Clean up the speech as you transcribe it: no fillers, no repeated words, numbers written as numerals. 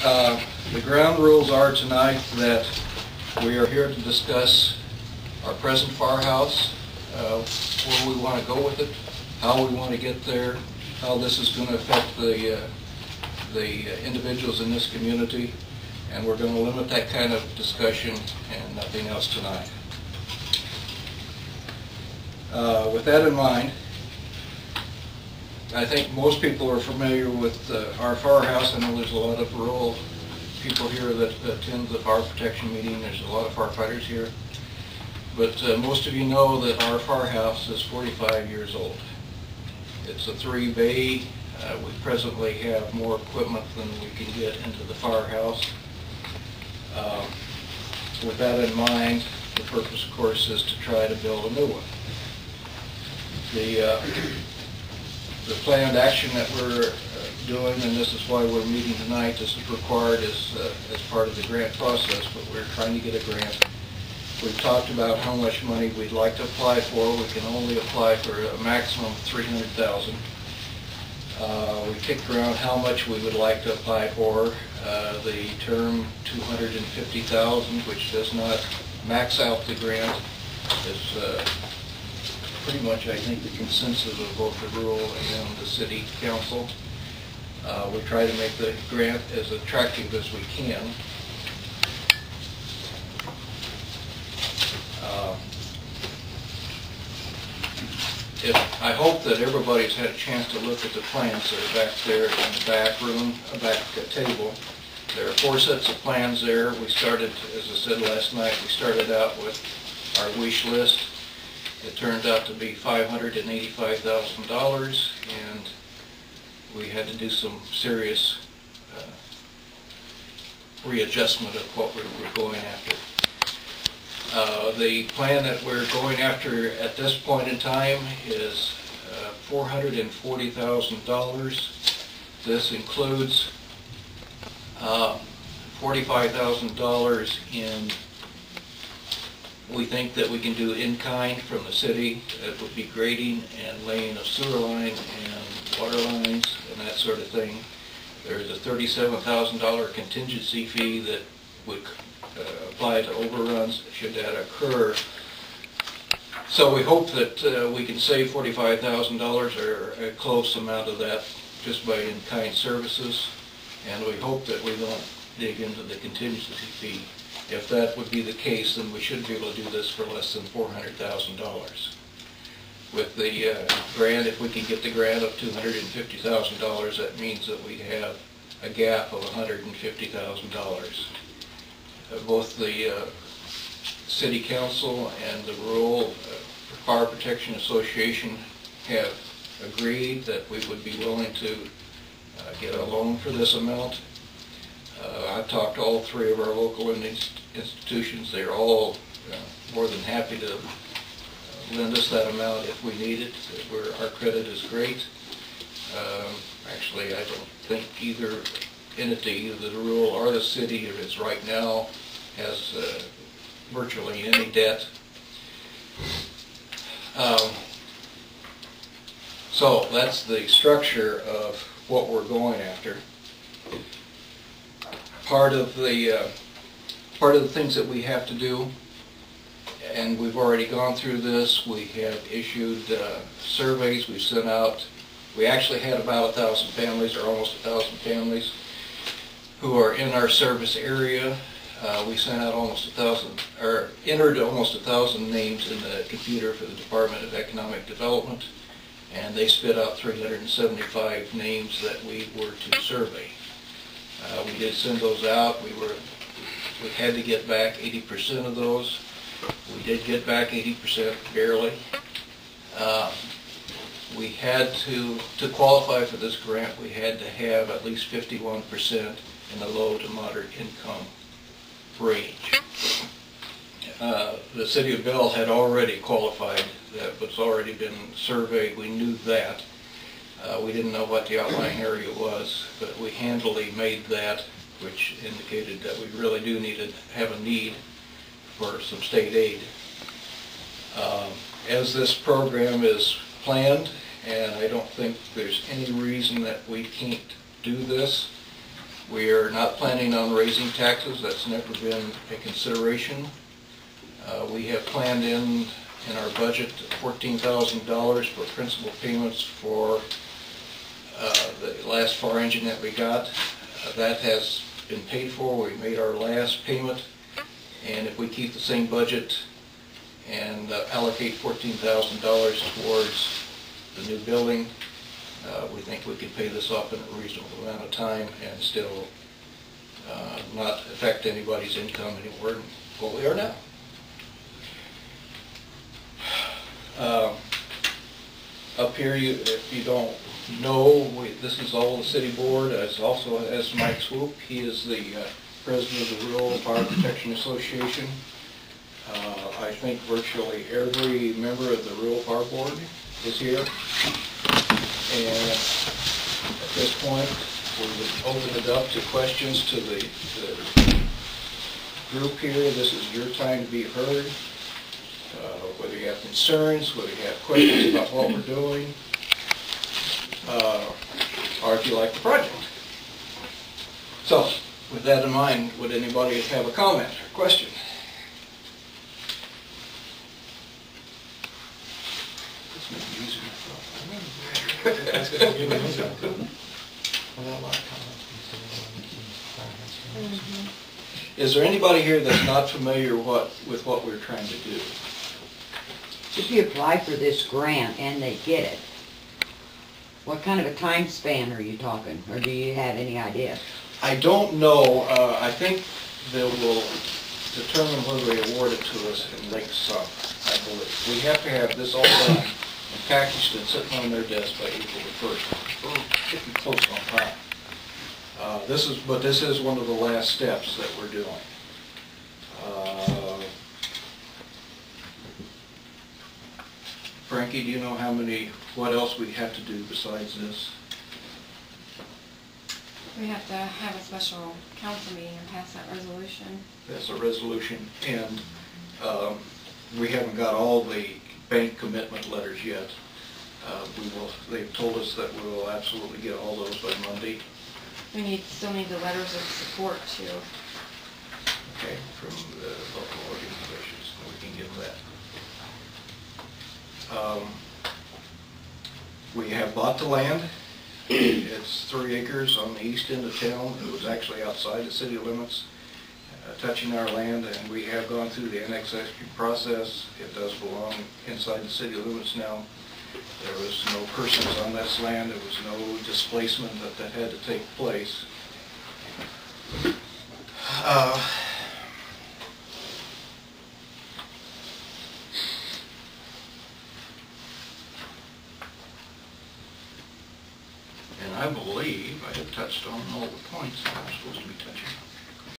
The ground rules are tonight that we are here to discuss our present firehouse, where we want to go with it, how we want to get there, how this is going to affect the individuals in this community, and we're going to limit that kind of discussion and nothing else tonight. With that in mind, I think most people are familiar with our firehouse. I know there's a lot of rural people here that attend the fire protection meeting. There's a lot of firefighters here. But most of you know that our firehouse is 45 years old. It's a 3-bay. We presently have more equipment than we can get into the firehouse. With that in mind, the purpose, of course, is to try to build a new one. The planned action that we're doing, and this is why we're meeting tonight, this is required as part of the grant process, but we're trying to get a grant. We've talked about how much money we'd like to apply for. We can only apply for a maximum of $300,000. We kicked around how much we would like to apply for. The term $250,000, which does not max out the grant, is pretty much, I think, the consensus of both the rural and the city council. We try to make the grant as attractive as we can. I hope that everybody's had a chance to look at the plans that are back there in the back room, back table. There are 4 sets of plans there. We started, as I said last night, we started out with our wish list. It turned out to be $585,000, and we had to do some serious readjustment of what we were going after. The plan that we're going after at this point in time is $440,000. This includes $45,000 in, we think that we can do in-kind from the city. It would be grading and laying of sewer line and water lines and that sort of thing. There's a $37,000 contingency fee that would apply to overruns should that occur. So we hope that we can save $45,000 or a close amount of that just by in-kind services, and we hope that we don't dig into the contingency fee. If that would be the case, then we should be able to do this for less than $400,000. With the grant, if we can get the grant of $250,000, that means that we have a gap of $150,000. Both the City Council and the Rural Fire Protection Association have agreed that we would be willing to get a loan for this amount. I've talked to all 3 of our local institutions. They're all more than happy to lend us that amount if we need it. Our credit is great. Actually, I don't think either entity, either the rural or the city, if it's right now, has virtually any debt. So that's the structure of what we're going after. Part of the things that we have to do, and we've already gone through this, we have issued surveys. We've sent out, we actually had about 1,000 families, or almost 1,000 families, who are in our service area. We sent out almost 1,000, or entered almost 1,000 names in the computer for the Department of Economic Development, and they spit out 375 names that we were to survey. We did send those out. We had to get back 80% of those. We did get back 80%, barely. We had to qualify for this grant, we had to have at least 51% in the low to moderate income range. The city of Belle had already qualified. That was already been surveyed. We knew that. We didn't know what the outlying area was, but we handily made that, which indicated that we really do need to have a need for some state aid. As this program is planned, and I don't think there's any reason that we can't do this, We are not planning on raising taxes. That's never been a consideration. We have planned in our budget $14,000 for principal payments for the last fire engine that we got. That has been paid for. We made our last payment, and if we keep the same budget and allocate $14,000 towards the new building, we think we could pay this off in a reasonable amount of time and still not affect anybody's income anymore than what we are now. Up here, if you don't know, this is all the city board. As also as Mike Swoop. He is the president of the Rural Fire Protection Association. I think virtually every member of the Rural Fire Board is here. And at this point, we would open it up to questions to the group here. This is your time to be heard. Whether you have concerns, whether you have questions about what we're doing, or if you like the project. So, with that in mind, would anybody have a comment or question? Is there anybody here that's not familiar with what we're trying to do? If you apply for this grant and they get it, what kind of a time span are you talking, or do you have any idea? I don't know. I think they will determine whether they award it to us in late summer, I believe. We have to have this all done and packaged and sitting on their desk by April the 1st. We're getting close on time. But this is one of the last steps that we're doing. Frankie, do you know what else we have to do besides this? We have to have a special council meeting and pass that resolution. That's a resolution, and we haven't got all the bank commitment letters yet. They've told us that we will absolutely get all those by Monday. We still need the letters of support too. Okay, from the local organizations, we can get that. We have bought the land. It's 3 acres on the east end of town. It was actually outside the city limits, touching our land, and we have gone through the annexation process. It does belong inside the city limits now. There was no persons on this land. There was no displacement that had to take place. And I believe I have touched on all the points that I'm supposed to be touching.